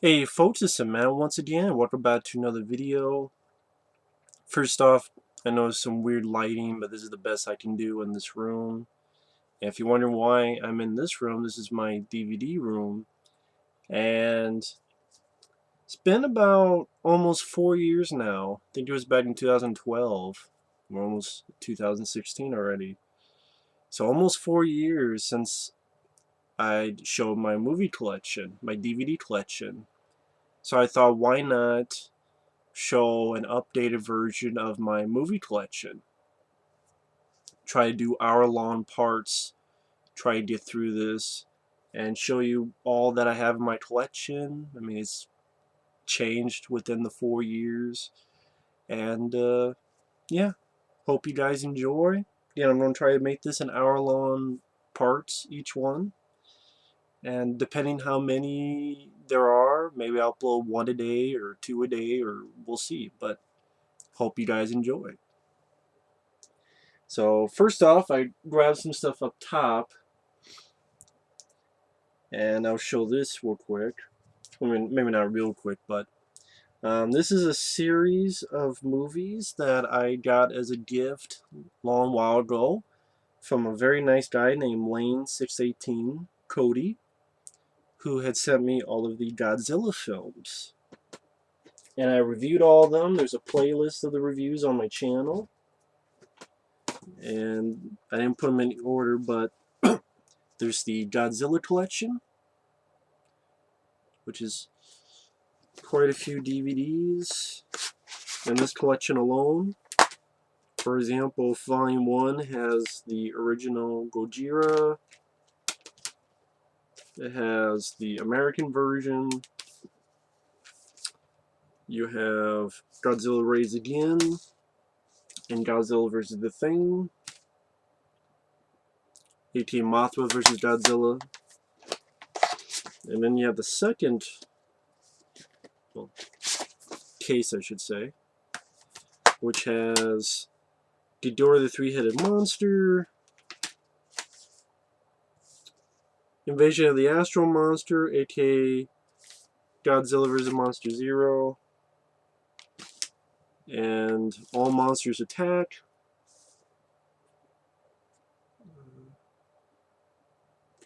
Hey folks, it's Matt once again. Welcome back to another video. First off, I know it's some weird lighting, but this is the best I can do in this room. And if you're wondering why I'm in this room, this is my DVD room. And it's been about almost 4 years now. I think it was back in 2012. We're almost 2016 already. So almost 4 years since I showed my movie collection, my DVD collection. So I thought, why not show an updated version of my movie collection. Try to do hour-long parts, try to get through this, and show you all that I have in my collection. I mean, it's changed within the 4 years. And, yeah, hope you guys enjoy. Yeah, I'm going to try to make this an hour-long parts, each one. And depending how many there are, maybe I'll upload one a day or two a day, or we'll see. But hope you guys enjoy. So first off, I grabbed some stuff up top, and I'll show this real quick. I mean, maybe not real quick, but this is a series of movies that I got as a gift a long while ago from a very nice guy named Lane618 Cody, who had sent me all of the Godzilla films. And I reviewed all of them. There's a playlist of the reviews on my channel. And I didn't put them in order, but there's the Godzilla collection, which is quite a few DVDs in this collection alone. For example, Volume 1 has the original Gojira. It has the American version. You have Godzilla Rise Again and Godzilla vs. The Thing. aka Mothra vs. Godzilla. And then you have the second, well, case, I should say, which has Ghidorah the Three-Headed Monster, Invasion of the Astral Monster, aka Godzilla vs. Monster Zero, and All Monsters Attack.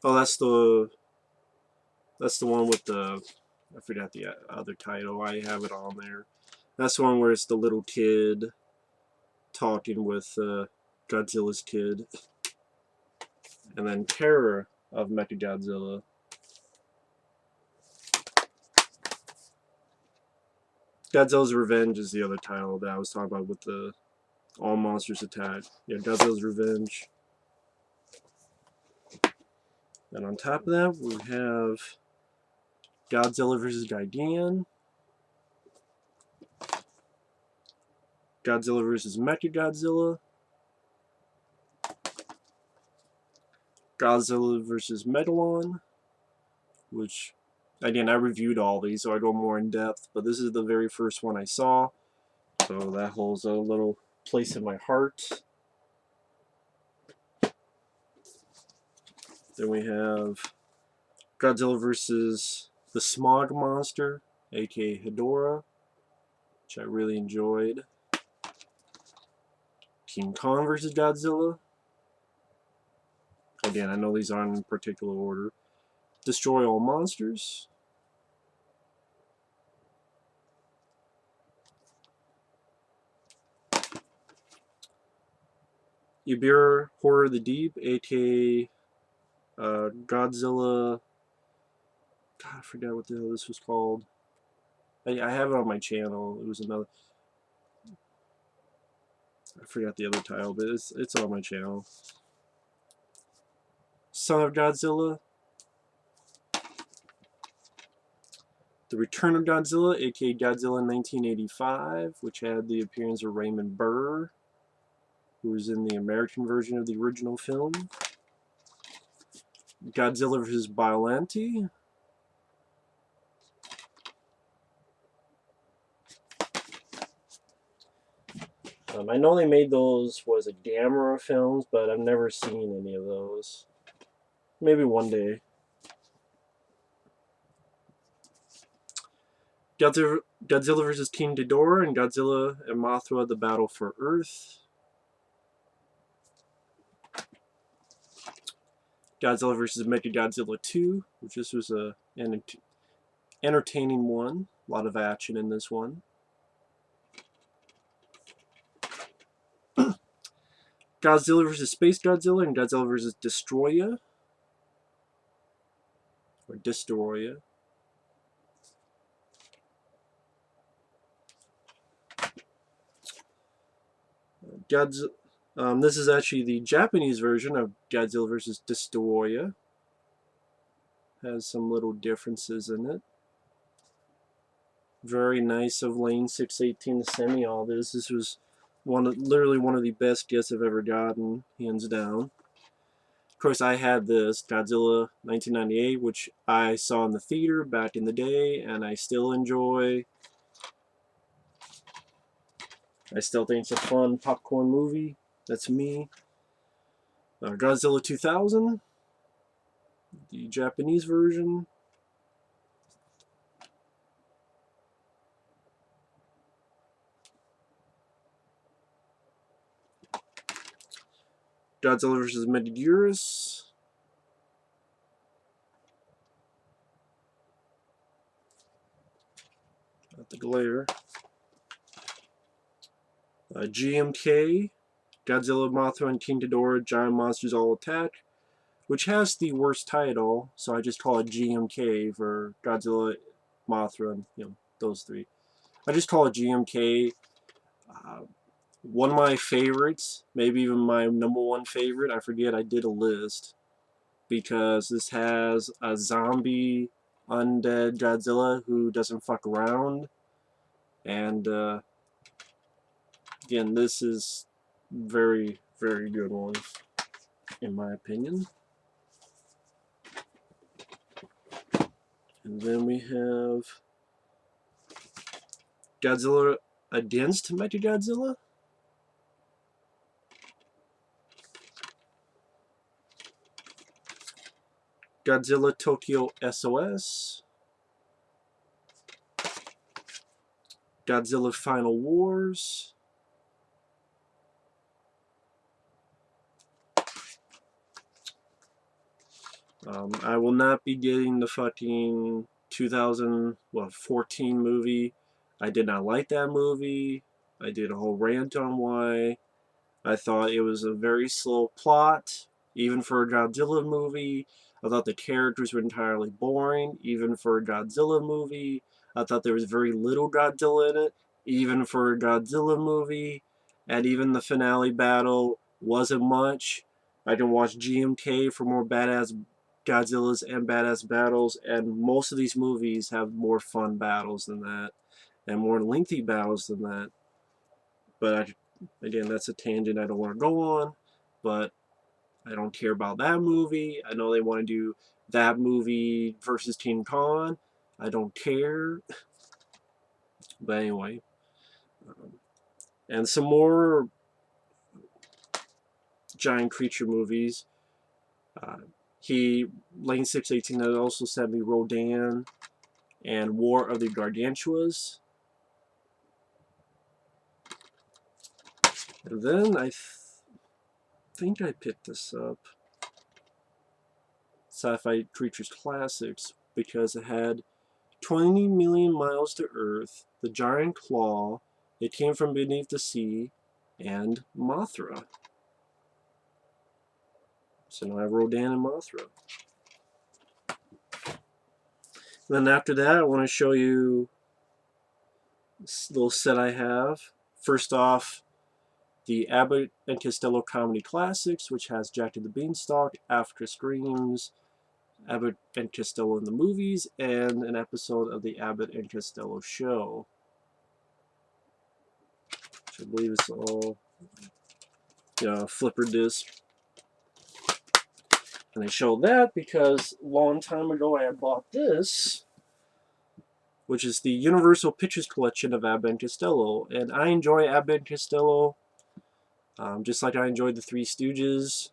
Oh, that's the one with the, I forgot the other title. I have it on there. That's the one where it's the little kid talking with Godzilla's kid, and then Terror of Mechagodzilla. Godzilla's Revenge is the other title that I was talking about with the All Monsters Attack. Yeah, Godzilla's Revenge. And on top of that, we have Godzilla vs. Gigan, Godzilla vs. Mechagodzilla, Godzilla vs. Megalon, which, again, I reviewed all these, so I go more in depth, but this is the very first one I saw, so that holds a little place in my heart. Then we have Godzilla vs. the Smog Monster, aka Hedorah, which I really enjoyed. King Kong vs. Godzilla. Again, I know these aren't in particular order. Destroy All Monsters. Ibira Horror of the Deep, aka Godzilla. God, I forgot what the hell this was called. I have it on my channel. It was another. I forgot the other title, but it's on my channel. Son of Godzilla. The Return of Godzilla, aka Godzilla 1985, which had the appearance of Raymond Burr, who was in the American version of the original film. Godzilla vs. Biollante. I know they made those, was it Gamera films, but I've never seen any of those. Maybe one day. Godzilla vs. King Ghidorah and Godzilla and Mothra: The Battle for Earth. Godzilla vs. Mechagodzilla 2, which this was an entertaining one. A lot of action in this one. Godzilla vs. Space Godzilla and Godzilla vs. Destroya. Or Destroya. This is actually the Japanese version of Godzilla vs. Destroya. Has some little differences in it. Very nice of Lane 618 to send me all this. This was literally one of the best gifts I've ever gotten, hands down. Of course, I had this Godzilla 1998, which I saw in the theater back in the day, and I still enjoy. I still think it's a fun popcorn movie. That's me. Godzilla 2000, the Japanese version. Godzilla vs. Megaguirus. Not the glare. GMK, Godzilla, Mothra, and King Ghidorah, Giant Monsters All Attack, which has the worst title, so I just call it GMK for Godzilla, Mothra, and those three. I just call it GMK. One of my favorites, maybe even my #1 favorite, I forget, I did a list, because this has a zombie undead Godzilla who doesn't fuck around, and again, this is very, very good one, in my opinion. And then we have Godzilla against Mechagodzilla. Godzilla Tokyo SOS. Godzilla Final Wars. I will not be getting the fucking 2014 movie. I did not like that movie. I did a whole rant on why. I thought it was a very slow plot, even for a Godzilla movie. I thought the characters were entirely boring, even for a Godzilla movie. I thought there was very little Godzilla in it, even for a Godzilla movie. And even the finale battle wasn't much. I can watch GMK for more badass Godzillas and badass battles, and most of these movies have more fun battles than that, and more lengthy battles than that. But again, that's a tangent I don't want to go on, but I don't care about that movie. I know they want to do that movie versus King Kong. I don't care. But anyway. And some more giant creature movies. Lane 618 has also sent me Rodan and War of the Gargantuas. And then I think I picked this up. Sci-Fi Creatures Classics, because it had 20 million miles to Earth, the giant claw, it came from beneath the sea, and Mothra. So now I have Rodan and Mothra. Then after that, I want to show you this little set I have. First off, the Abbott and Costello Comedy Classics, which has Jack and the Beanstalk, After Screams, Abbott and Costello in the movies, and an episode of the Abbott and Costello show. Which I believe is all flipper disc. And I show that because a long time ago I had bought this, which is the Universal Pictures Collection of Abbott and Costello. And I enjoy Abbott and Costello, just like I enjoyed the Three Stooges.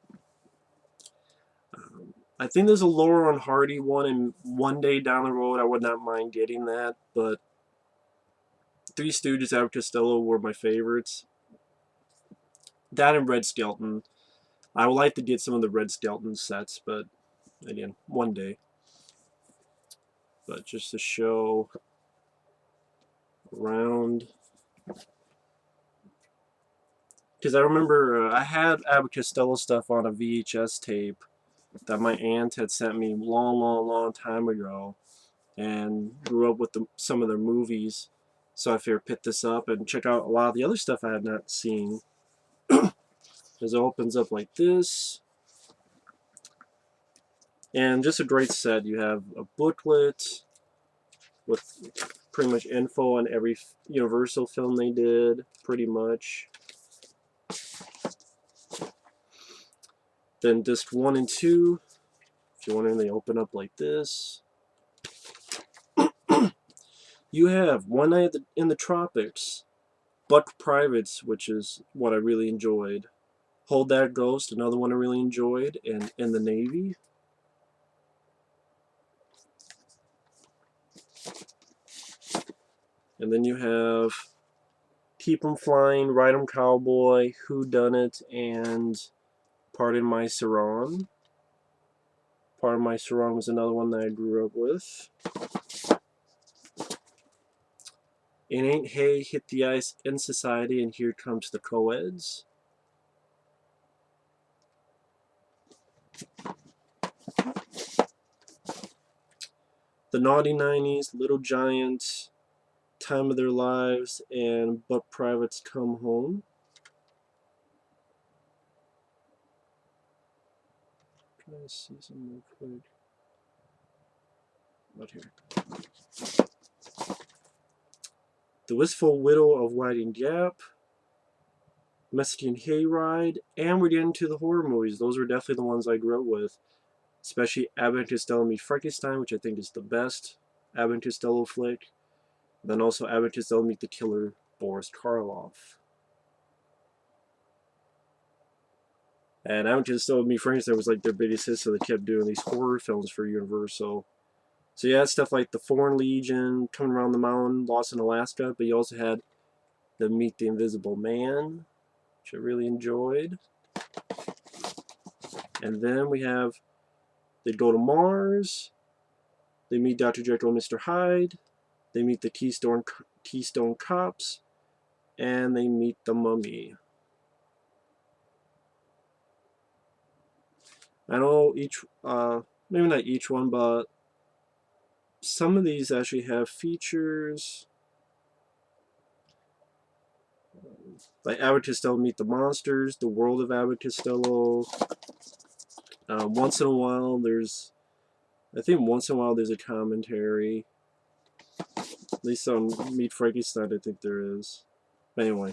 I think there's a Laurel and Hardy one, and one day down the road I would not mind getting that, but Three Stooges, Abbott Costello were my favorites. That and Red Skelton. I would like to get some of the Red Skelton sets, but again, one day. But just to show around, because I remember I had Abbott Costello stuff on a VHS tape that my aunt had sent me long time ago, and grew up with some of their movies. So I figured pick this up and check out a lot of the other stuff I had not seen. As it opens up like this. And just a great set. You have a booklet with pretty much info on every Universal film they did, pretty much. Then disc 1 and 2, if you're wondering, they open up like this. You have One Night in the Tropics, Buck Privates, which is what I really enjoyed. Hold That Ghost, another one I really enjoyed, and In the Navy. And then you have Keep 'em Flying, Ride 'em Cowboy, Who Done It, and Pardon My Sarong. Pardon My Sarong was another one that I grew up with. It Ain't Hay, Hit the Ice, In Society, and Here Comes the Co-Eds. The Naughty 90s, Little Giant, Time of Their Lives, and Buck Privates Come Home. Can I see some real quick? Not here. The Wistful Widow of Whiting Gap, Mexican Hayride, and we're getting to the horror movies. Those were definitely the ones I grew up with. Especially Abbott and Costello Meet Frankenstein, which I think is the best Abbott and Costello flick. Then also Abbott and Costello Meet the Killer, Boris Karloff. And Abbott and Costello Meet Frankenstein was like their biggest hit, so they kept doing these horror films for Universal. So you had stuff like The Foreign Legion, Coming Around the Mountain, Lost in Alaska, but you also had the Meet the Invisible Man, which I really enjoyed. And then we have They Go to Mars, They Meet Dr. Jekyll and Mr. Hyde, They Meet the Keystone Cops, and They Meet the Mummy. I know each, maybe not each one, but some of these actually have features. Like Abbott Costello Meet the Monsters, The World of Abbott Costello. Once in a while there's a commentary. At least on Meet Frankenstein I think there is. But anyway.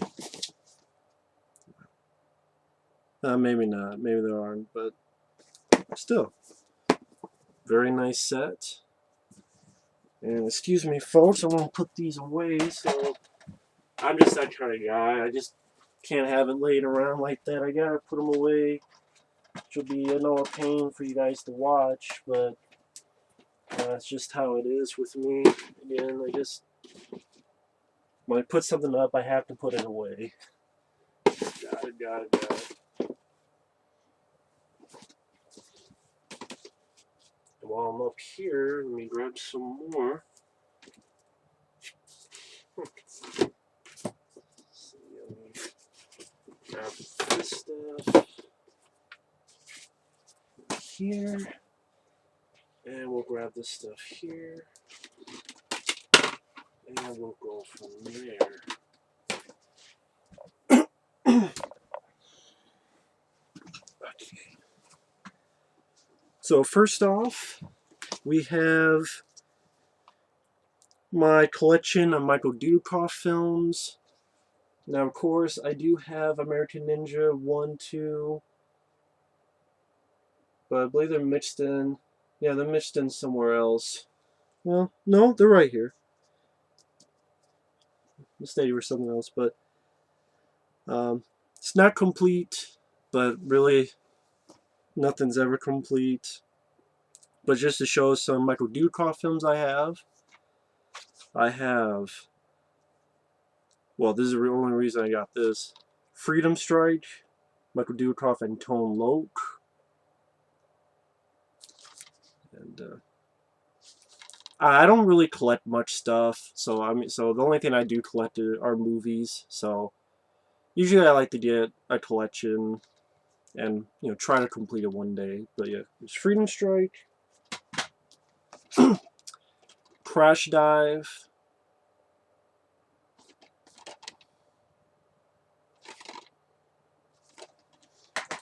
Maybe not. Maybe there aren't, but still. Very nice set. And excuse me folks, I'm going to put these away, so I'm just that kind of guy. I just can't have it laying around like that. I gotta put them away. Which will be a pain for you guys to watch, but it's just how it is with me. Again, when I put something up, I have to put it away. Got it. And while I'm up here, let me grab some more. Grab this stuff here, and we'll grab this stuff here, and we'll go from there. Okay. So first off, we have my collection of Michael Dudikoff films. Now, of course, I do have American Ninja 1, 2, but I believe they're mixed in. Yeah, they're mixed in somewhere else. Well, no, they're right here. Mistake or something else, but it's not complete, but really nothing's ever complete. But just to show some Michael Dudikoff films I have Well, this is the only reason I got this. Freedom Strike, Michael Dudikoff and Tone Loc. And I don't really collect much stuff, so the only thing I do collect are movies. So usually I like to get a collection and try to complete it one day. But yeah, there's Freedom Strike, Crash Dive.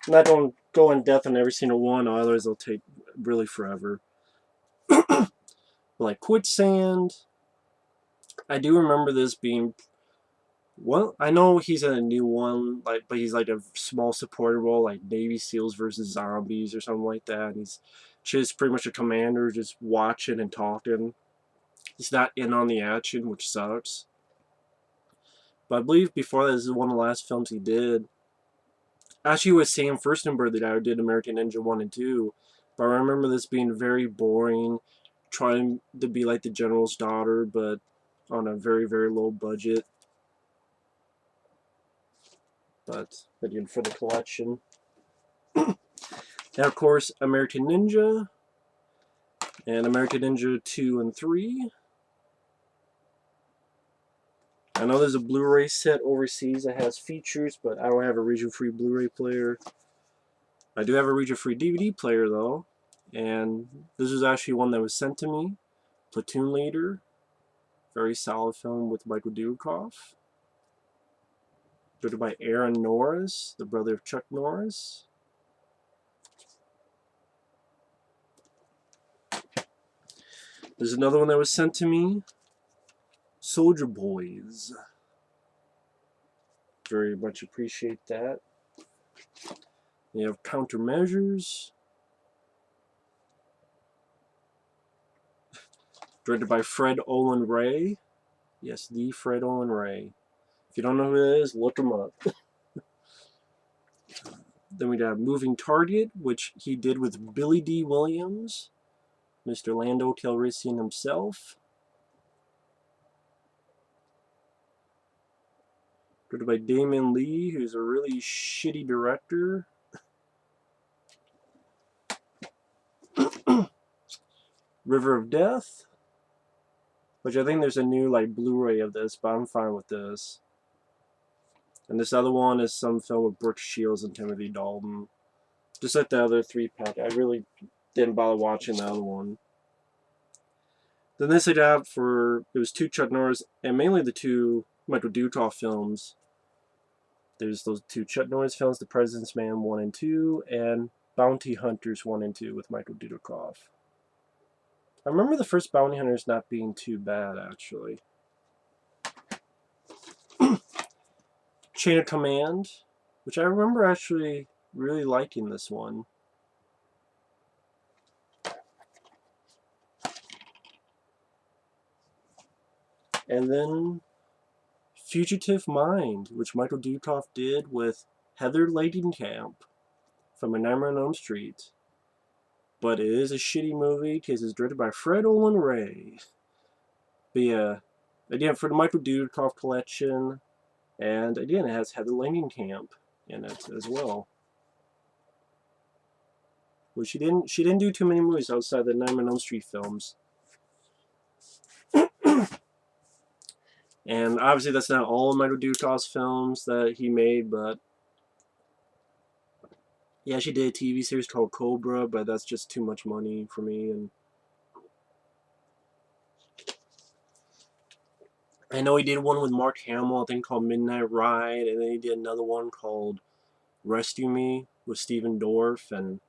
And I don't go in depth on every single one, otherwise it'll take really forever. Like Quicksand, I do remember this being. Well, I know he's in a new one, but he's like a small supporting role, like Navy SEALs versus zombies or something like that. And he's just pretty much a commander, just watching and talking. He's not in on the action, which sucks. But I believe before that, this is one of the last films he did. Actually, with Sam Furstenberg that I did American Ninja 1 and 2. But I remember this being very boring, trying to be like the general's daughter, but on a very, very low budget. But again, for the collection. And of course, American Ninja, and American Ninja 2 and 3. I know there's a Blu-ray set overseas that has features, but I don't have a region-free Blu-ray player. I do have a region-free DVD player, though, and this is actually one that was sent to me. Platoon Leader, very solid film with Michael Dudikoff. Directed by Aaron Norris, the brother of Chuck Norris. There's another one that was sent to me. Soldier Boys. Very much appreciate that. You have Countermeasures. Directed by Fred Olen Ray. Yes, the Fred Olen Ray. If you don't know who that is, look him up. Then we have Moving Target, which he did with Billy D. Williams, Mr. Lando Calrissian himself. Directed by Damon Lee, who's a really shitty director. River of Death, which I think there's a new Blu-ray of this, but I'm fine with this. And this other one is some film with Brooke Shields and Timothy Dalton. Just like the other 3-pack, I really didn't bother watching the other one. Then this I got it was 2 Chuck Norris, and mainly the 2 Michael Dudikoff films. There's those 2 Chuck Norris films, The President's Man 1 and 2, and Bounty Hunters 1 and 2 with Michael Dudikoff. I remember the first Bounty Hunters not being too bad, actually. Chain of Command, which I remember actually really liking this one. And then Fugitive Mind, which Michael Dudikoff did with Heather Langenkamp from A Nightmare on Elm Street. But it is a shitty movie because it's directed by Fred Olen Ray. But yeah, again, for the Michael Dudikoff collection, and again, it has Heather Langenkamp in it as well. Well, she didn't do too many movies outside the Nightmare on Elm Street films. And obviously that's not all of Michael Dudikoff's films that he made, but yeah, she did a TV series called Cobra, but that's just too much money for me. And I know he did one with Mark Hamill, I think called Midnight Ride, and then he did another one called Rescue Me with Steven Dorff, and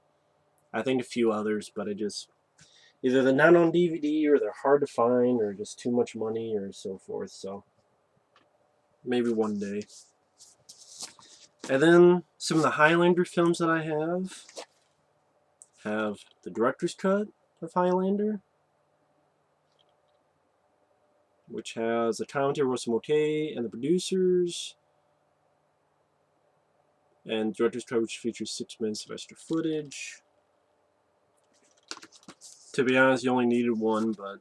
I think a few others, but either they're not on DVD or they're hard to find or just too much money or so forth. So maybe one day. And then some of the Highlander films that I have the director's cut of Highlander, which has the commentary Russell Mulcahy and the producers, and director's cut, which features 6 minutes of extra footage. To be honest, you only needed one, but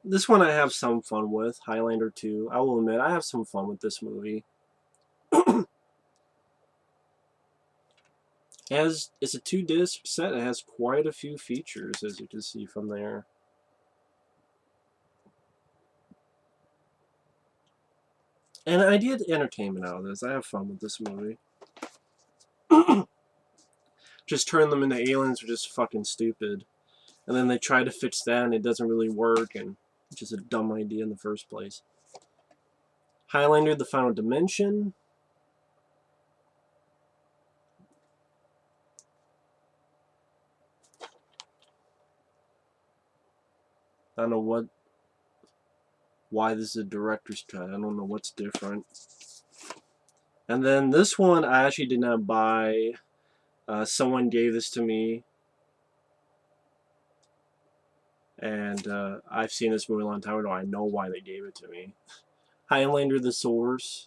This one I have some fun with, Highlander 2. I will admit, I have some fun with this movie. It's a 2-disc set. It has quite a few features, as you can see from there. And I get entertainment out of this. I have fun with this movie. Just turn them into aliens are just fucking stupid. And then they try to fix that and it doesn't really work, and it's just a dumb idea in the first place. Highlander, The Final Dimension. I don't know why this is a director's cut. I don't know what's different. And then this one I actually did not buy. Someone gave this to me. And I've seen this movie a long time ago. I know why they gave it to me. Highlander, The Source.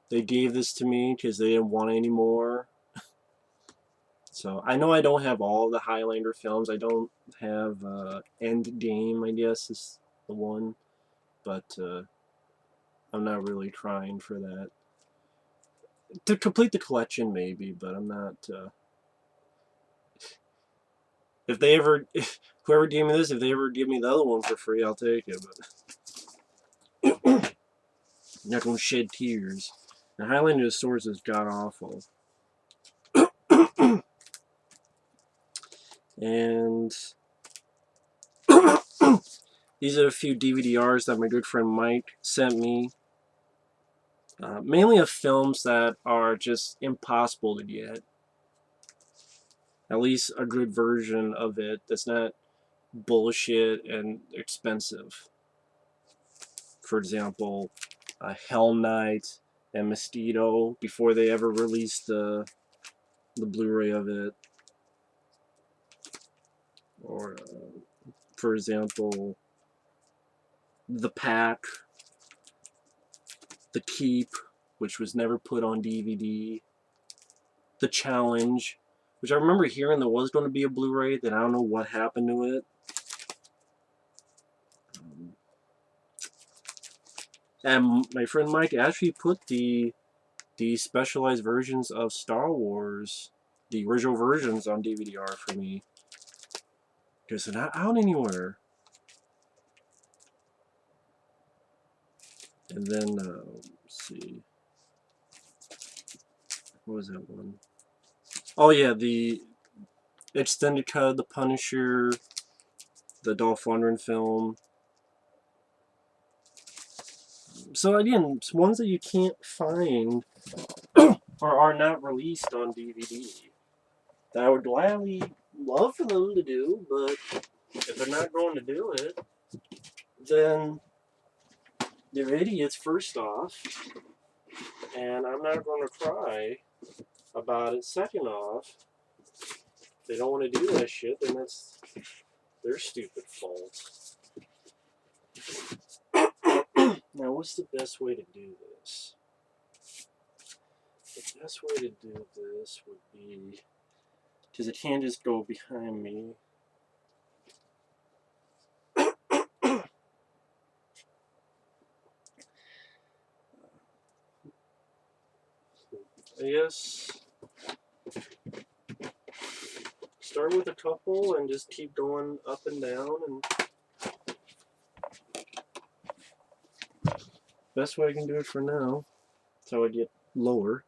They gave this to me because they didn't want any more. So I know I don't have all the Highlander films. I don't have Endgame, I guess, is the one. But I'm not really trying for that. To complete the collection, maybe, but I'm not... If they ever... whoever gave me this, if they ever give me the other one for free, I'll take it. But I'm not going to shed tears. The Highlander of Swords is god-awful. And these are a few DVDRs that my good friend Mike sent me. Mainly of films that are just impossible to get. At least a good version of it that's not bullshit and expensive. For example, Hell Knight and Mosquito, before they ever released the Blu-ray of it. Or, for example, The Pack, The Keep, which was never put on DVD. The Challenge, which I remember hearing there was going to be a Blu-ray, then I don't know what happened to it. And my friend Mike actually put the specialized versions of Star Wars, the original versions, on DVD-R for me. Because they're not out anywhere. And then, let's see. What was that one? Oh yeah, the extended cut of The Punisher, the Dolph Lundgren film. So again, it's ones that you can't find or are not released on DVD. That I would gladly love for them to do, but if they're not going to do it, then they're idiots first off, and I'm not going to cry about it second off. If they don't want to do that shit, then that's their stupid fault. Now, what's the best way to do this? The best way to do this would be, because it can't just go behind me. I guess start with a couple and just keep going up and down, and best way I can do it for now. That's how I get lower.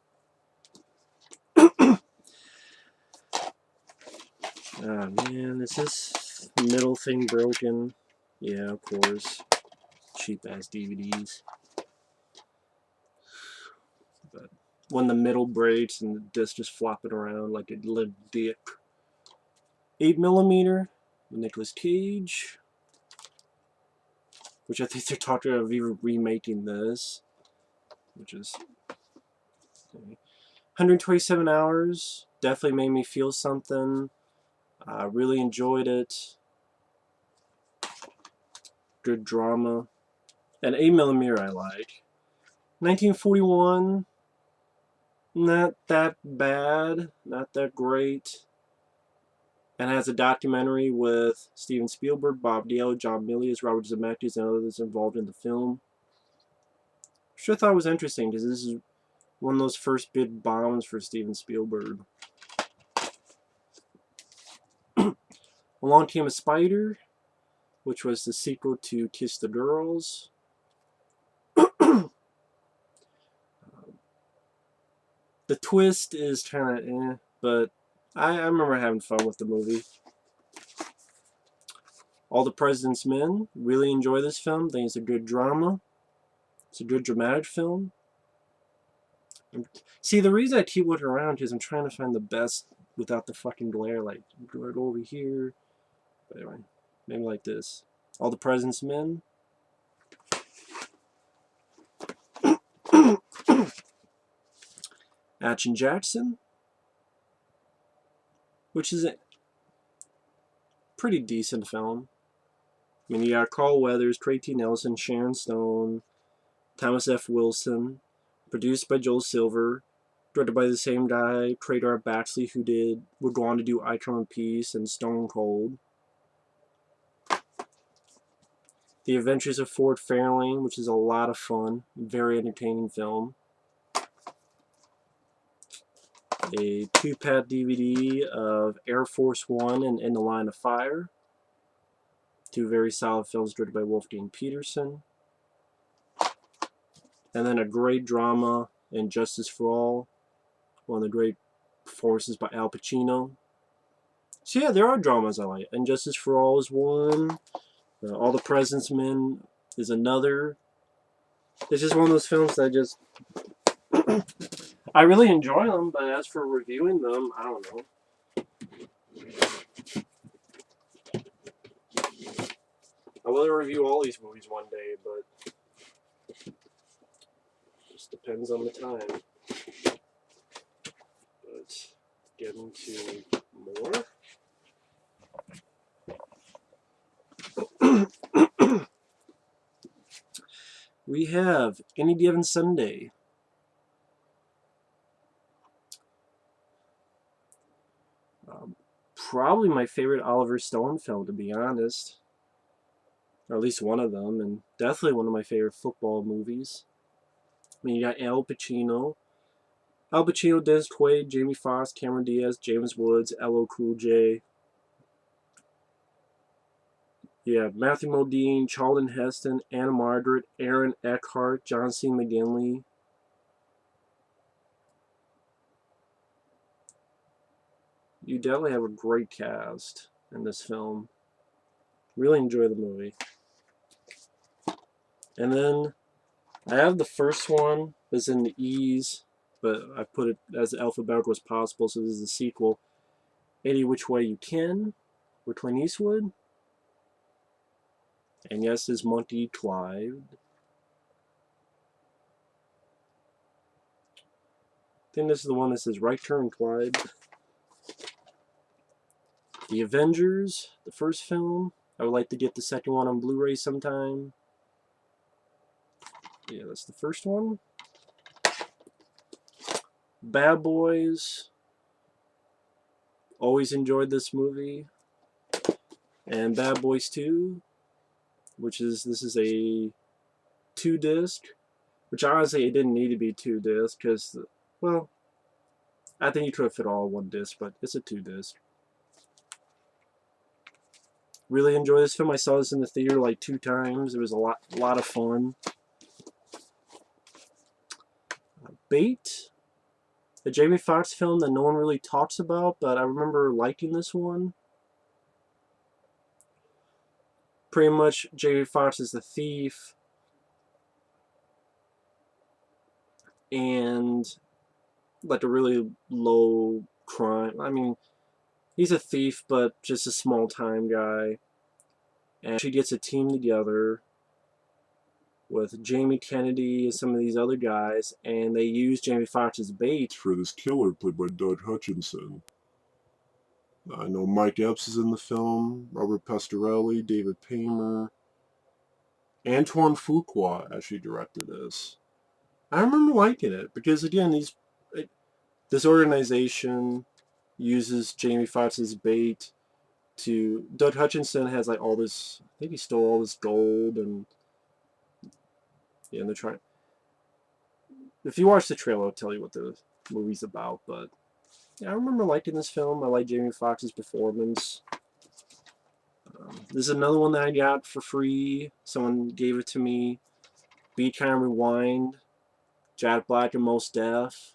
Ah man, is this middle thing broken? Yeah, of course. Cheap ass DVDs. But when the middle breaks and the disc just flopping around like a limp dick. 8mm with Nicolas Cage, which I think they're talking about remaking this, which is okay. 127 hours. Definitely made me feel something. I really enjoyed it. Good drama. And 8mm I like. 1941. Not that bad. Not that great. and has a documentary with Steven Spielberg, Bob Gale, John Milius, Robert Zemeckis, and others involved in the film. Which I thought was interesting because this is one of those first big bombs for Steven Spielberg. Along Came a Spider, which was the sequel to Kiss the Girls. The twist is kind of but I remember having fun with the movie. All the President's Men, really enjoy this film. I think it's a good drama. It's a good dramatic film. See, the reason I keep looking around is I'm trying to find the best without the fucking glare. Like, do I go over here? But anyway, maybe like this. All the President's Men. Action Jackson, which is a pretty decent film. I mean, you got Carl Weathers, Craig T. Nelson, Sharon Stone, Thomas F. Wilson, produced by Joel Silver, directed by the same guy, Craig R. Baxley, who would go on to do Icon of Peace and Stone Cold. The Adventures of Ford Fairlane, which is a lot of fun, very entertaining film. A 2-pack DVD of Air Force One and In the Line of Fire. Two very solid films directed by Wolfgang Peterson. And then a great drama in Justice for All, one of the great performances by Al Pacino. So yeah, there are dramas I like. And Justice for All is one. All the President's Men is another. It's just one of those films that just I really enjoy them, but as for reviewing them, I don't know. I will review all these movies one day, but it just depends on the time. But getting to more. We have Any Given Sunday. Probably my favorite Oliver Stone film, to be honest. Or at least one of them, and definitely one of my favorite football movies. I mean, you got Al Pacino, Dennis Quaid, Jamie Foxx, Cameron Diaz, James Woods, LL Cool J. Yeah, Matthew Modine, Charlton Heston, Anna Margaret, Aaron Eckhart, John C. McGinley. You definitely have a great cast in this film. Really enjoy the movie. And then I have the first one that's in the E's, but I put it as alphabetical as possible, so this is the sequel. Any Which Way You Can, with Clint Eastwood. And yes, this Monty Clyde. I think this is the one that says Right Turn Clyde. The Avengers, the first film. I would like to get the second one on Blu-ray sometime. Yeah, that's the first one. Bad Boys. Always enjoyed this movie. And Bad Boys 2, this is a 2-disc, which honestly it didn't need to be 2-disc because, well, I think you could have fit all in 1 disc, but it's a 2-disc. Really enjoy this film. I saw this in the theater like 2 times. It was a lot of fun. Bait, a Jamie Foxx film that no one really talks about, but I remember liking this one. Pretty much Jamie Foxx is the thief, and like a really low crime. I mean, he's a thief, but just a small time guy. And she gets a team together with Jamie Kennedy and some of these other guys, and they use Jamie Foxx's bait for this killer played by Doug Hutchinson. I know Mike Epps is in the film, Robert Pastorelli, David Paymer. Antoine Fuqua actually directed this. I remember liking it because, again, this organization uses Jamie Foxx's bait to Doug Hutchinson has like all this. I think he stole all this gold, and yeah, and they're trying. If you watch the trailer, I'll tell you what the movie's about. But yeah, I remember liking this film. I like Jamie Foxx's performance. This is another one that I got for free. Someone gave it to me. Be Kind Rewind, Jack Black and Mos Def.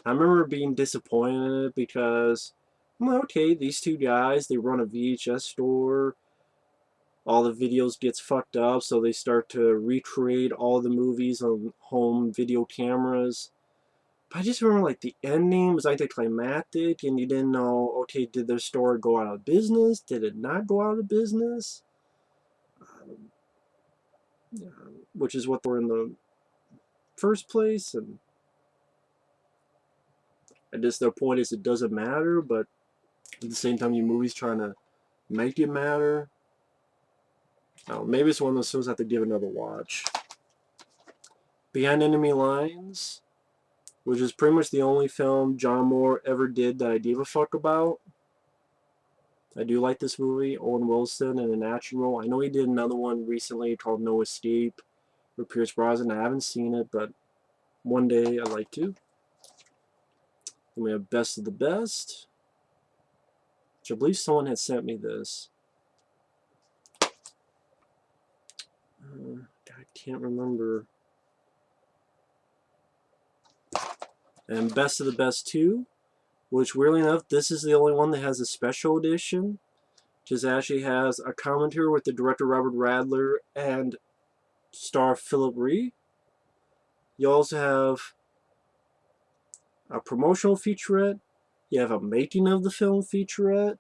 I remember being disappointed in it because I'm like, okay, these two guys, they run a VHS store. All the videos gets fucked up, so they start to recreate all the movies on home video cameras. But I just remember like the ending was anticlimactic, and you didn't know, okay, did their store go out of business? Did it not go out of business? Which is what they were in the first place, and I guess their point is it doesn't matter, but at the same time, your movie's trying to make it matter. Maybe it's one of those films I have to give another watch. Behind Enemy Lines, which is pretty much the only film John Moore ever did that I gave a fuck about. I do like this movie. Owen Wilson in an action role. I know he did another one recently called No Escape with Pierce Brosnan. I haven't seen it, but one day I'd like to. Then we have Best of the Best, which I believe someone had sent me this. I can't remember. And Best of the Best 2, which weirdly enough, this is the only one that has a special edition. Just actually has a commentary with the director Robert Radler and star Philip Ree. You also have a promotional featurette, you have a making of the film featurette,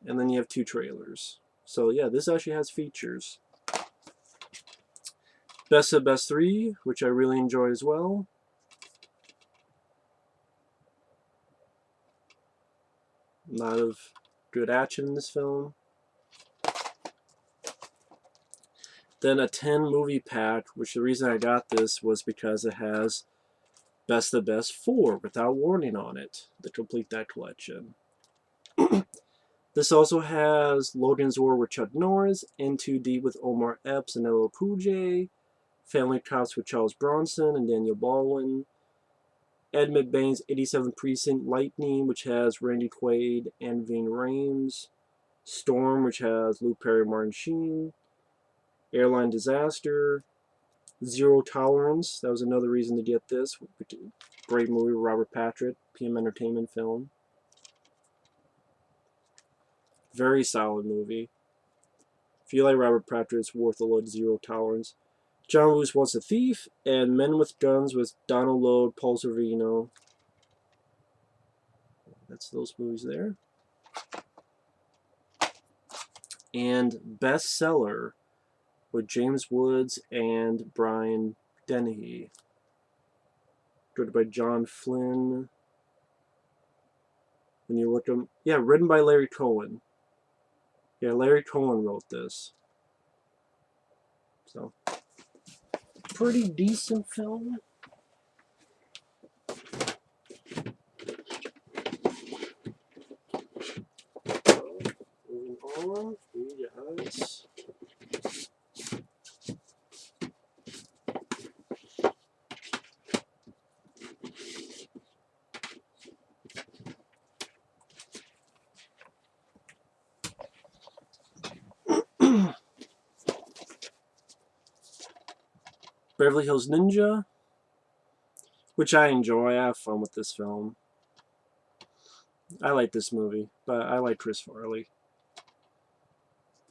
and then you have 2 trailers. So yeah, this actually has features. Best of Best 3, which I really enjoy as well. A lot of good action in this film. Then a 10 movie pack, which the reason I got this was because it has Best of Best 4 without warning on it to complete that collection. This also has Logan's War with Chuck Norris, In Too Deep with Omar Epps and LL Cool J, Family Cops with Charles Bronson and Daniel Baldwin, Ed McBain's 87th Precinct Lightning, which has Randy Quaid and Ving Rhames, Storm, which has Luke Perry and Martin Sheen, Airline Disaster, Zero Tolerance, that was another reason to get this. Great movie with Robert Patrick, PM Entertainment film. Very solid movie. If you like Robert Patrick, it's worth a look. Zero Tolerance. John Woo's Once a Thief, and Men with Guns with Donald Logue, Paul Sorvino. That's those movies there. And Bestseller with James Woods and Brian Dennehy. Directed by John Flynn. When you look them, yeah, written by Larry Cohen. Yeah, Larry Cohen wrote this. So, pretty decent film. Moving on, we got Beverly Hills Ninja, which I enjoy. I have fun with this film. I like this movie, but I like Chris Farley.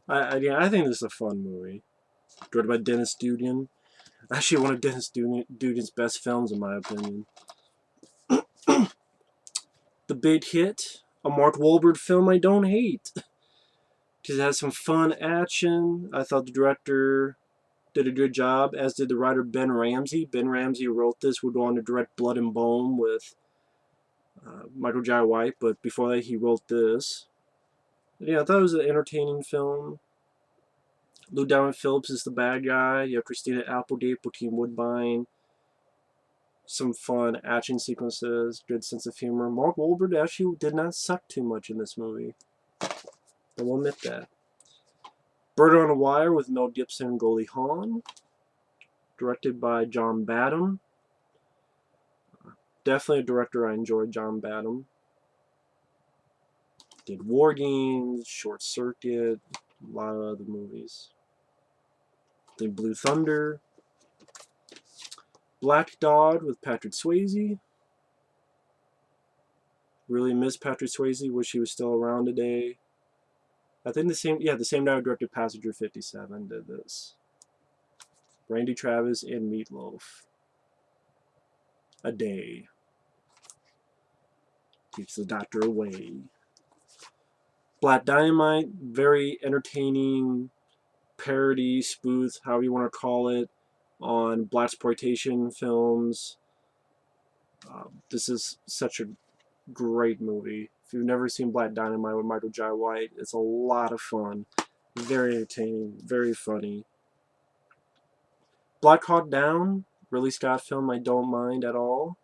I think this is a fun movie. Directed by Dennis Dugan. Actually, one of Dennis Dugan's best films, in my opinion. The Big Hit, a Mark Wahlberg film I don't hate. Because it has some fun action. I thought the director did a good job, as did the writer Ben Ramsey. Ben Ramsey wrote this, would go on to direct Blood and Bone with Michael Jai White, but before that he wrote this. Yeah, I thought it was an entertaining film. Lou Diamond Phillips is the bad guy. You have Christina Applegate, Joaquin Woodbine. Some fun action sequences, good sense of humor. Mark Wahlberg actually did not suck too much in this movie. I will admit that. Bird on a Wire with Mel Gibson and Goldie Hawn. Directed by John Badham. Definitely a director I enjoyed, John Badham. Did War Games, Short Circuit, a lot of other movies. Did Blue Thunder. Black Dog with Patrick Swayze. Really miss Patrick Swayze. Wish he was still around today. I think the same guy who directed Passenger 57 did this. Randy Travis and Meatloaf. A Day. Keeps the doctor away. Black Dynamite, very entertaining parody, spoof, however you want to call it, on blaxploitation films. This is such a great movie. If you've never seen Black Dynamite with Michael Jai White, it's a lot of fun. Very entertaining, very funny. Black Hawk Down, Ridley Scott film I don't mind at all.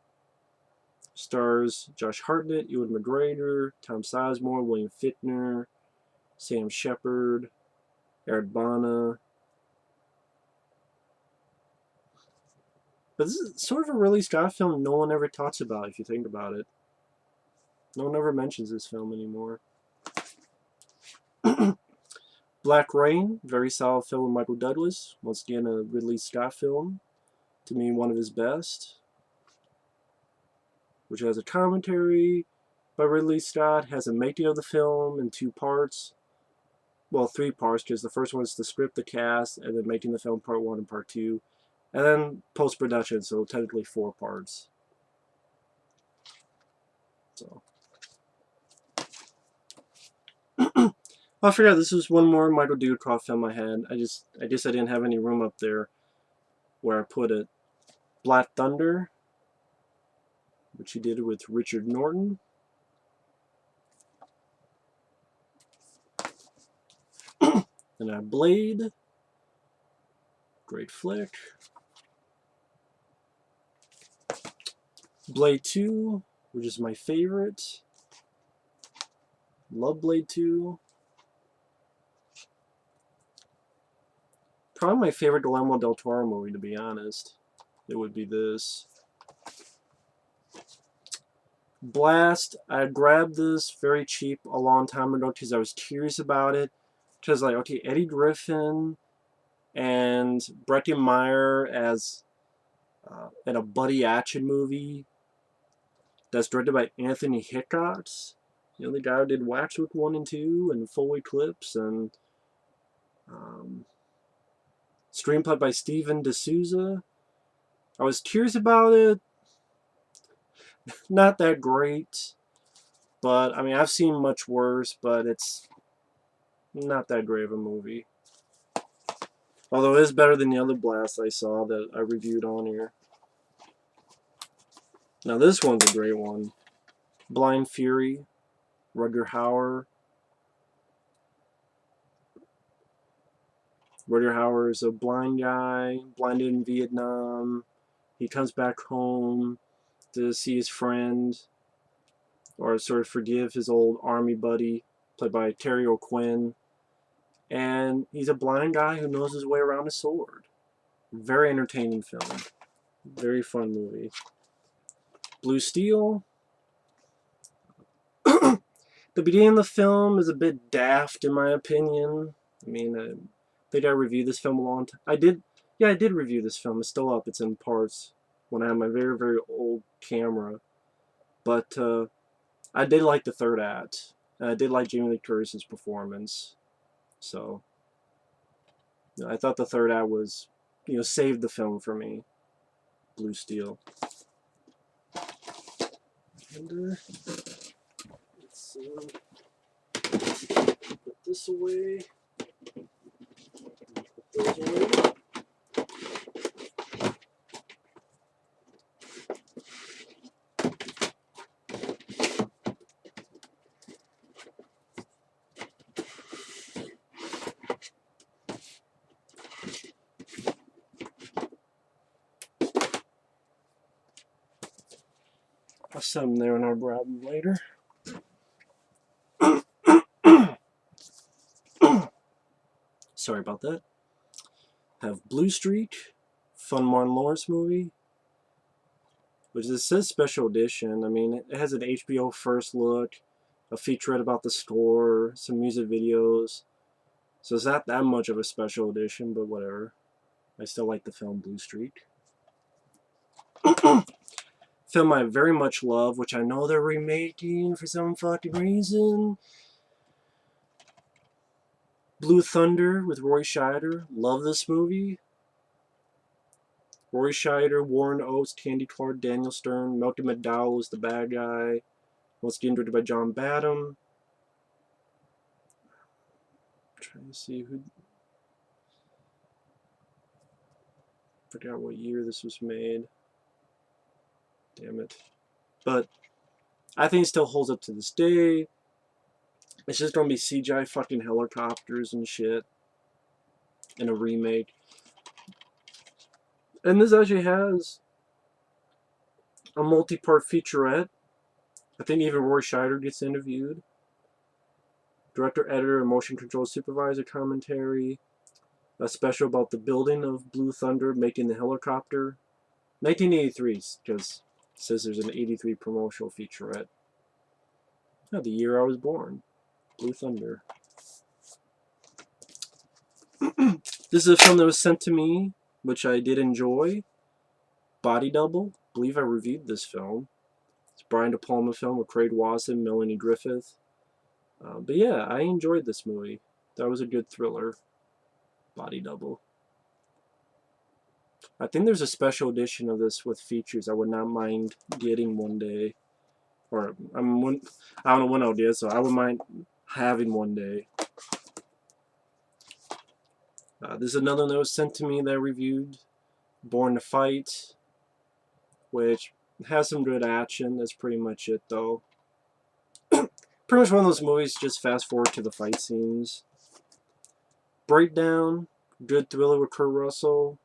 Stars Josh Hartnett, Ewan McGregor, Tom Sizemore, William Fichtner, Sam Shepard, Eric Bana. But this is sort of a Ridley Scott film no one ever talks about if you think about it. No one ever mentions this film anymore. Black Rain, very solid film with Michael Douglas. Once again, a Ridley Scott film. To me, one of his best. Which has a commentary by Ridley Scott, has a making of the film in 2 parts. Well, 3 parts, because the first one is the script, the cast, and then making the film part 1 and part 2. And then post-production, so technically 4 parts. So. I forgot this was one more Michael Dudikoff film I had. I guess I didn't have any room up there where I put it. Black Thunder, which he did with Richard Norton. And I Blade. Great flick. Blade 2, which is my favorite. Love Blade 2. Probably my favorite Guillermo del Toro movie, to be honest. It would be this. Blast. I grabbed this very cheap a long time ago because I was curious about it. Because, like, okay, Eddie Griffin and Breckin Meyer as in a buddy action movie that's directed by Anthony Hickox. You know, the guy who did Waxwork 1 and 2 and Full Eclipse and screenplay by Steven D'Souza. I was curious about it. Not that great. But, I mean, I've seen much worse, but it's not that great of a movie. Although it is better than the other Blast I saw that I reviewed on here. Now this one's a great one. Blind Fury, Rutger Hauer. Rutger Hauer is a blind guy, blinded in Vietnam. He comes back home to see his friend, or sort of forgive his old army buddy, played by Terry O'Quinn. And he's a blind guy who knows his way around a sword. Very entertaining film. Very fun movie. Blue Steel. The beginning of the film is a bit daft, in my opinion. I mean, I think I reviewed this film a long time. I did review this film. It's still up. It's in parts when I had my very, very old camera. But I did like the third act. And I did like Jamie Lee Curtis's performance. So, you know, I thought the third act was, you know, saved the film for me. Blue Steel. And, let's put this away. Put those away. I'll set them there and I'll grab them later. Sorry about that. Have Blue Streak, fun Martin Lawrence movie, which it says special edition. I mean, it has an HBO first look, a featurette about the score, some music videos. So it's not that much of a special edition, but whatever. I still like the film Blue Streak. Film I very much love, which I know they're remaking for some fucking reason. Blue Thunder with Roy Scheider. Love this movie. Roy Scheider, Warren Oates, Candy Clark, Daniel Stern, Malcolm McDowell is the bad guy. Once again directed by John Badham. I'm trying to see who... Forgot what year this was made. Damn it. But I think it still holds up to this day. It's just gonna be CGI fucking helicopters and shit in a remake. And this actually has a multi-part featurette. I think even Roy Scheider gets interviewed. Director, editor, and motion control supervisor commentary. A special about the building of Blue Thunder, making the helicopter. 1983, because it says there's an 83 promotional featurette. Oh, the year I was born. Blue Thunder. This is a film that was sent to me, which I did enjoy. Body Double. I believe I reviewed this film. It's a Brian De Palma film with Craig Wasson, Melanie Griffith. But yeah, I enjoyed this movie. That was a good thriller. Body Double. I think there's a special edition of this with features I would not mind getting one day. Or, I don't know when I'll get it, so I would mind having one day. This is another one that was sent to me that I reviewed. Born to Fight, which has some good action. That's pretty much it, though. Pretty much one of those movies, just fast forward to the fight scenes. Breakdown, good thriller with Kurt Russell.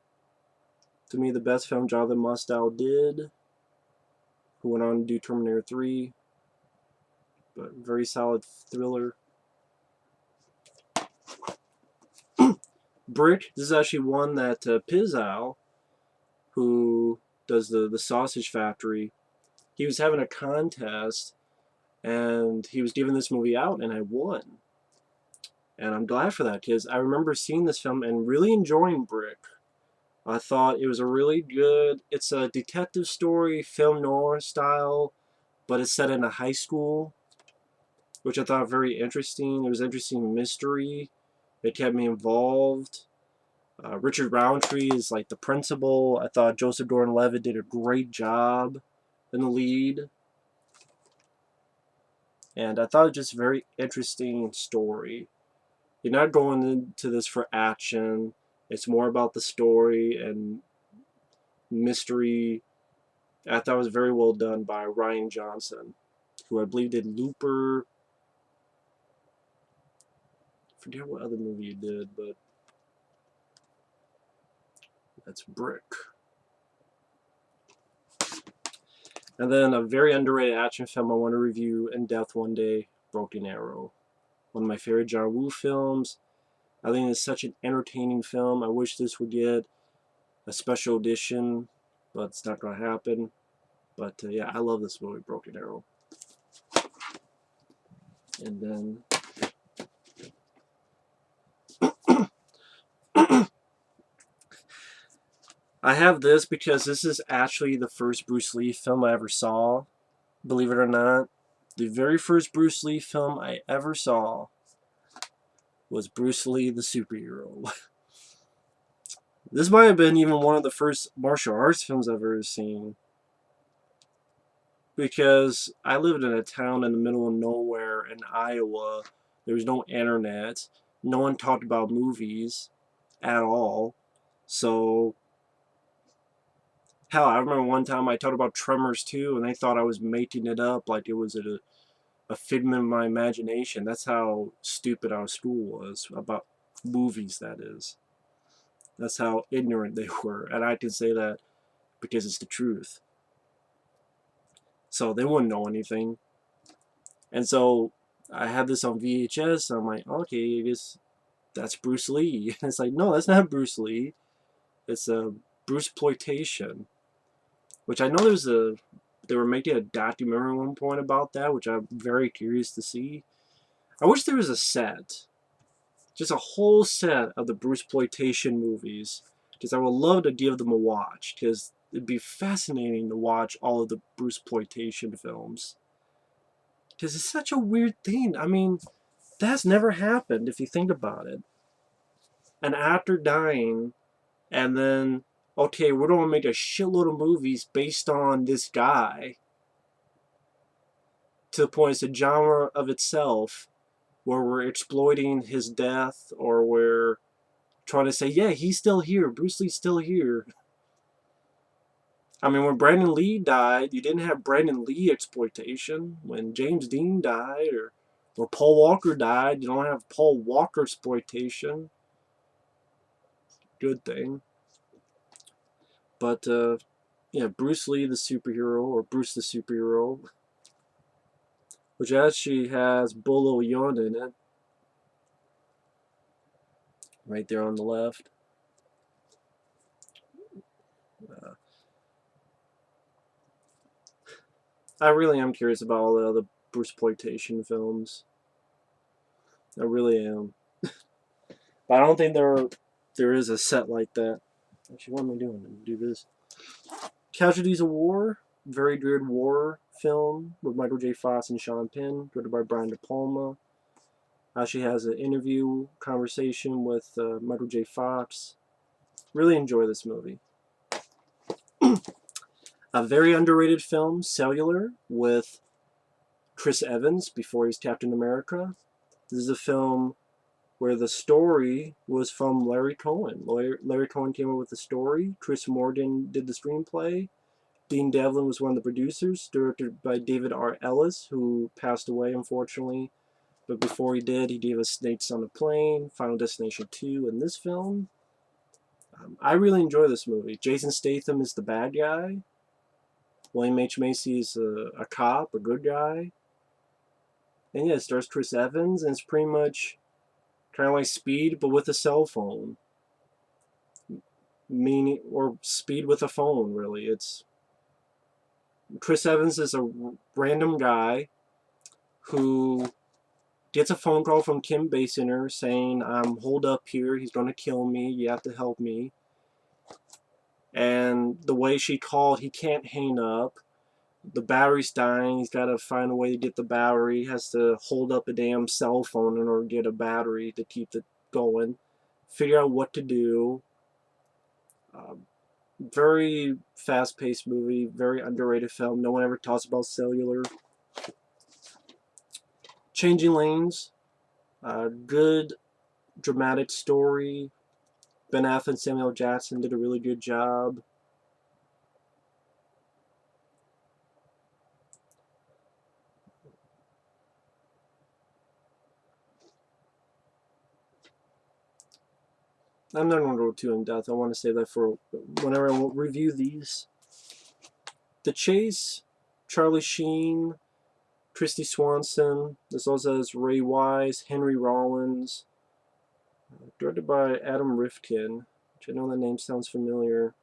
To me, the best film Jonathan Mostow did, who went on to do Terminator 3. But very solid thriller. Brick, this is actually one that Pizzal, who does the sausage factory, he was having a contest and he was giving this movie out and I won. And I'm glad for that because I remember seeing this film and really enjoying Brick. I thought it was a really good, it's a detective story, film noir style, but it's set in a high school, which I thought very interesting. There was interesting mystery. It kept me involved. Richard Roundtree is like the principal. I thought Joseph Gordon-Levitt did a great job in the lead. And I thought it was just a very interesting story. You're not going into this for action. It's more about the story and mystery. I thought it was very well done by Ryan Johnson, who I believe did Looper. I forget what other movie he did, but that's Brick. And then a very underrated action film I want to review in depth one day, Broken Arrow. One of my favorite John Woo films. I think it's such an entertaining film. I wish this would get a special edition, but it's not going to happen. But yeah, I love this movie, Broken Arrow. And then I have this because this is actually the first Bruce Lee film I ever saw. Believe it or not, the very first Bruce Lee film I ever saw was Bruce Lee the Superhero. This might have been even one of the first martial arts films I've ever seen. Because I lived in a town in the middle of nowhere in Iowa. There was no internet. No one talked about movies at all. So, hell, I remember one time I talked about Tremors 2 and they thought I was making it up like it was a figment of my imagination. That's how stupid our school was about movies, that is. That's how ignorant they were. And I can say that because it's the truth. So they wouldn't know anything. And so I had this on VHS. And I'm like, okay, I guess that's Bruce Lee. And it's like, no, that's not Bruce Lee. It's a Bruceploitation. Which I know they were making a documentary at one point about that, which I'm very curious to see. I wish there was a set, just a whole set of the Bruceploitation movies, because I would love to give them a watch, because it'd be fascinating to watch all of the Bruceploitation films. Because it's such a weird thing. I mean, that's never happened if you think about it. An actor dying, and then, okay, we're going to make a shitload of movies based on this guy, to the point it's a genre of itself, where we're exploiting his death, or we're trying to say, yeah, he's still here, Bruce Lee's still here. I mean, when Brandon Lee died, you didn't have Brandon Lee exploitation. When James Dean died, or Paul Walker died, you don't have Paul Walker exploitation. Good thing. But, yeah, Bruce Lee the superhero, or Bruce the superhero, which actually has Bolo Yon in it. Right there on the left. I really am curious about all the other Bruceploitation films. I really am. But I don't think there is a set like that. Actually, what am I doing? Do this. Casualties of War, very good war film with Michael J. Fox and Sean Penn, directed by Brian De Palma. She has an interview conversation with Michael J. Fox. Really enjoy this movie. A very underrated film, Cellular, with Chris Evans before he's Captain America. This is a film where the story was from Larry Cohen. Larry Cohen came up with the story. Chris Morgan did the screenplay. Dean Devlin was one of the producers, directed by David R. Ellis, who passed away, unfortunately. But before he did, he gave us Snakes on a Plane, Final Destination 2, and this film. I really enjoy this movie. Jason Statham is the bad guy. William H. Macy is a cop, a good guy. And yeah, it stars Chris Evans, and it's pretty much kind of like Speed, but with a cell phone. Meaning, or Speed with a phone, really. It's Chris Evans is a random guy who gets a phone call from Kim Basinger saying, I'm holed up here, he's going to kill me, you have to help me. And the way she called, he can't hang up. The battery's dying, he's got to find a way to get the battery, he has to hold up a damn cell phone in order to get a battery to keep it going. Figure out what to do. Very fast-paced movie, very underrated film. No one ever talks about Cellular. Changing Lanes, good dramatic story. Ben Affleck and Samuel Jackson did a really good job. I'm not going to go too in depth. I want to save that for whenever I review these. The Chase, Charlie Sheen, Christy Swanson. This also has Ray Wise, Henry Rollins. Directed by Adam Rifkin, which I know that name sounds familiar.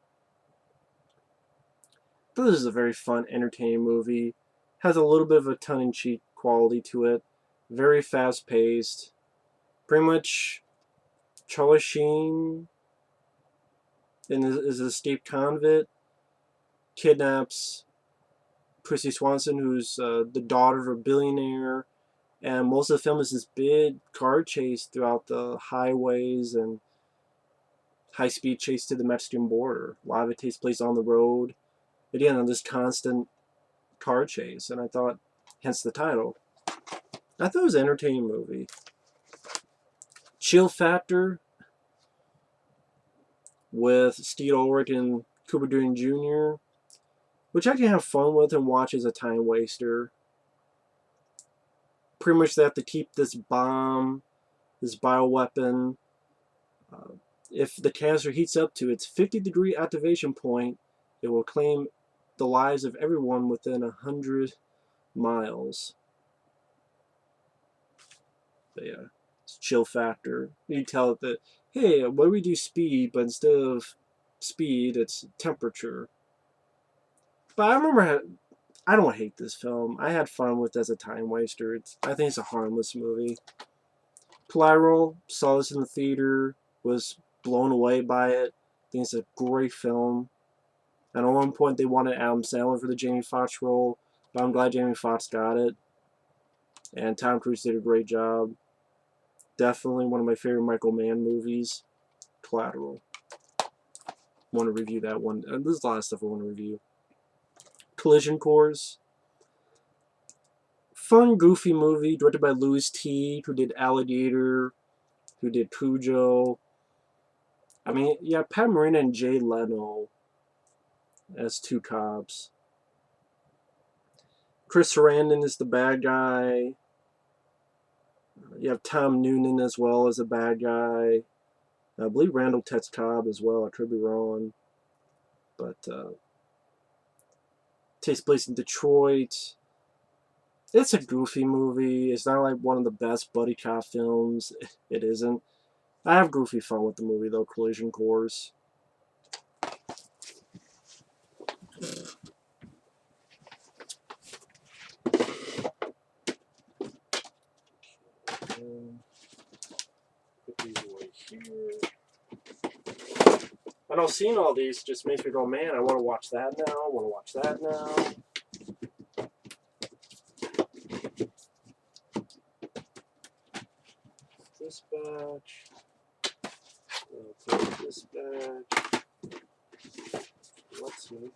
But this is a very fun, entertaining movie. Has a little bit of a tongue-in-cheek quality to it. Very fast-paced. Pretty much Charlie Sheen is an escaped convict, kidnaps Christy Swanson, who's the daughter of a billionaire, and most of the film is this big car chase throughout the highways and high-speed chase to the Mexican border. A lot of it takes place on the road. Again, on this constant car chase, and I thought, hence the title. I thought it was an entertaining movie. Chill Factor with Steve Ulrich and Cuba Gooding Jr., which I can have fun with and watch as a time waster. Pretty much they have to keep this bomb, this bioweapon. If the canister heats up to its 50-degree activation point, it will claim the lives of everyone within 100 miles. But yeah, chill factor. You tell it that, hey, what do we do speed, but instead of speed, it's temperature. But I remember, I don't hate this film. I had fun with it as a time waster. I think it's a harmless movie. Collateral, saw this in the theater, was blown away by it. I think it's a great film. And at one point they wanted Adam Sandler for the Jamie Foxx role, but I'm glad Jamie Foxx got it. And Tom Cruise did a great job. Definitely one of my favorite Michael Mann movies. Collateral. Want to review that one. There's a lot of stuff I want to review. Collision Course. Fun, goofy movie directed by Louis T., who did Alligator, who did Cujo. I mean, yeah, Pat Morita and Jay Leno as two cops. Chris Sarandon is the bad guy. You have Tom Noonan as well as a bad guy. I believe Randall Tex Cobb as well. I could be wrong. But takes place in Detroit. It's a goofy movie. It's not like one of the best buddy cop films. It isn't. I have goofy fun with the movie though. Collision Course. Put these away here. I know seeing all these just makes me go, man, I want to watch that now. I want to watch that now. This batch. I'll put this batch. Let's see.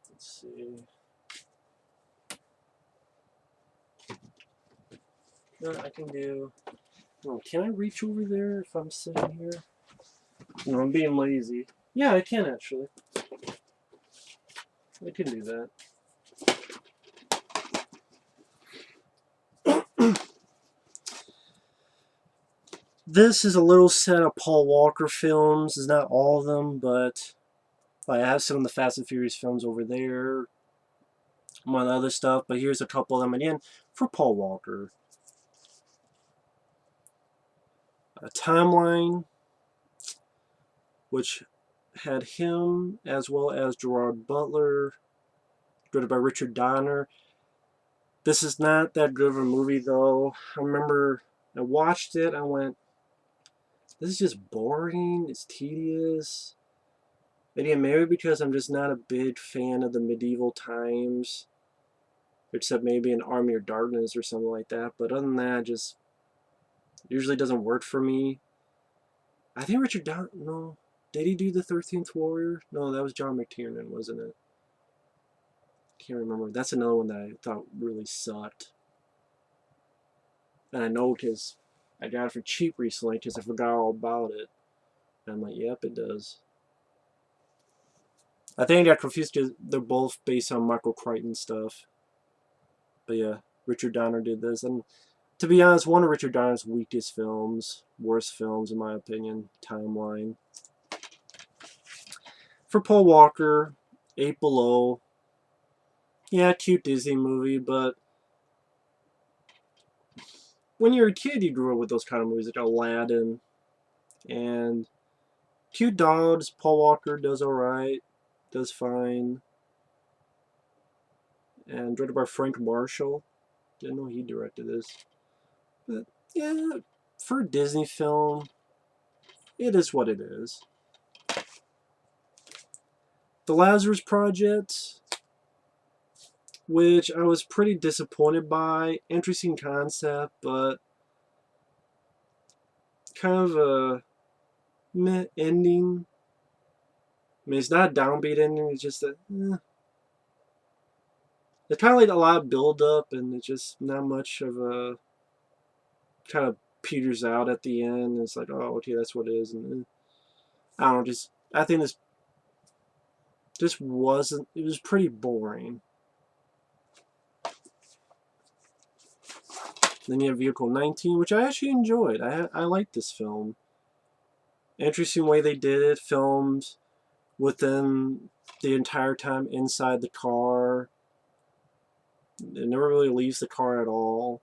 Let's see. No, I can do. Oh, can I reach over there if I'm sitting here? No, I'm being lazy. Yeah, I can actually. I can do that. This is a little set of Paul Walker films. It's not all of them, but I have some of the Fast and Furious films over there. Among other stuff, but here's a couple of them again for Paul Walker. A Timeline, which had him as well as Gerard Butler, directed by Richard Donner. This is not that good of a movie though. I remember I watched it, I went, this is just boring, it's tedious. Maybe because I'm just not a big fan of the medieval times, except maybe an Army of Darkness or something like that. But other than that, just usually doesn't work for me. I think Richard Donner, no, did he do the 13th Warrior? No, that was John McTiernan, wasn't it? Can't remember. That's another one that I thought really sucked. And I know because I got it for cheap recently because I forgot all about it. And I'm like, yep, it does. I think I got confused because they're both based on Michael Crichton stuff. But yeah, Richard Donner did this. And to be honest, one of Richard Donner's weakest films, worst films in my opinion, Timeline. For Paul Walker, 8 Below. Yeah, cute Disney movie, but when you're a kid, you grew up with those kind of movies like Aladdin. And cute dogs, Paul Walker does alright, does fine. And directed by Frank Marshall. Didn't know he directed this. But yeah, for a Disney film, it is what it is. The Lazarus Project, which I was pretty disappointed by. Interesting concept, but kind of a meh ending. I mean, it's not a downbeat ending, it's just a it's kind of like a lot of build up, and it's just not much of a, kind of peters out at the end. It's like, oh, okay, that's what it is. And I don't know, just I think this just wasn't. It was pretty boring. Then you have Vehicle 19, which I actually enjoyed. I liked this film. Interesting way they did it. Filmed with them the entire time inside the car. It never really leaves the car at all.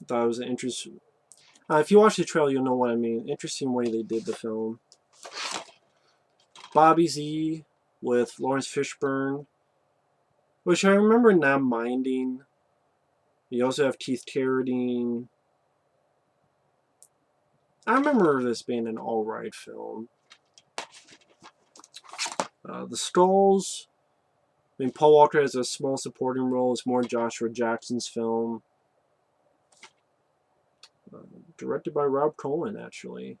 I thought it was an interesting. If you watch the trailer, you'll know what I mean. Interesting way they did the film. Bobby Z with Lawrence Fishburne, which I remember not minding. You also have Keith Carradine. I remember this being an alright film. The Skulls. I mean, Paul Walker has a small supporting role. It's more Joshua Jackson's film. Directed by Rob Cohen, actually.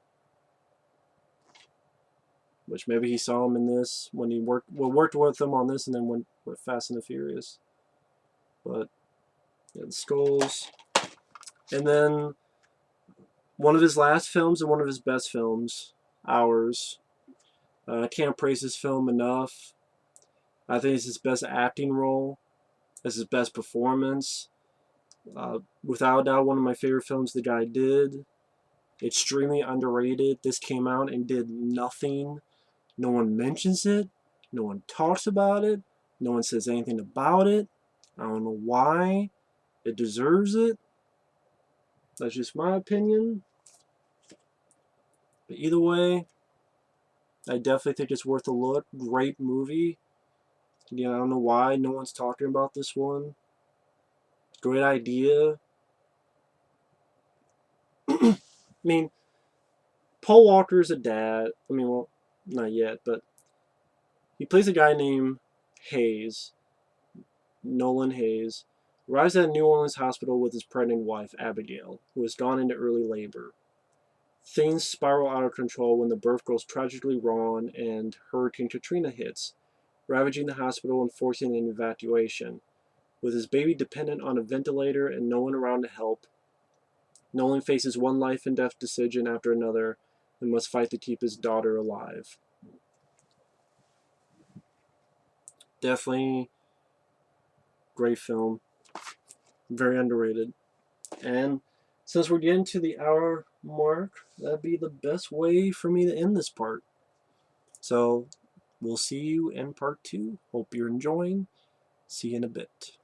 Which maybe he saw him in this when he worked with him on this, and then went with Fast and the Furious. But yeah, The Skulls. And then one of his last films and one of his best films, Hours. I can't praise this film enough. I think it's his best acting role. It's his best performance. Without a doubt, one of my favorite films the guy did. Extremely underrated. This came out and did nothing. No one mentions it. No one talks about it. No one says anything about it. I don't know why. It deserves it. That's just my opinion. But either way, I definitely think it's worth a look. Great movie. Again, I don't know why no one's talking about this one. Great idea. I mean, Paul Walker's a dad. I mean, well, not yet, but he plays a guy named Hayes, Nolan Hayes, arrives at a New Orleans hospital with his pregnant wife, Abigail, who has gone into early labor. Things spiral out of control when the birth goes tragically wrong and Hurricane Katrina hits, ravaging the hospital and forcing an evacuation. With his baby dependent on a ventilator and no one around to help, Nolan faces one life and death decision after another and must fight to keep his daughter alive. Definitely great film. Very underrated. And since we're getting to the hour mark, that'd be the best way for me to end this part. So we'll see you in part 2. Hope you're enjoying. See you in a bit.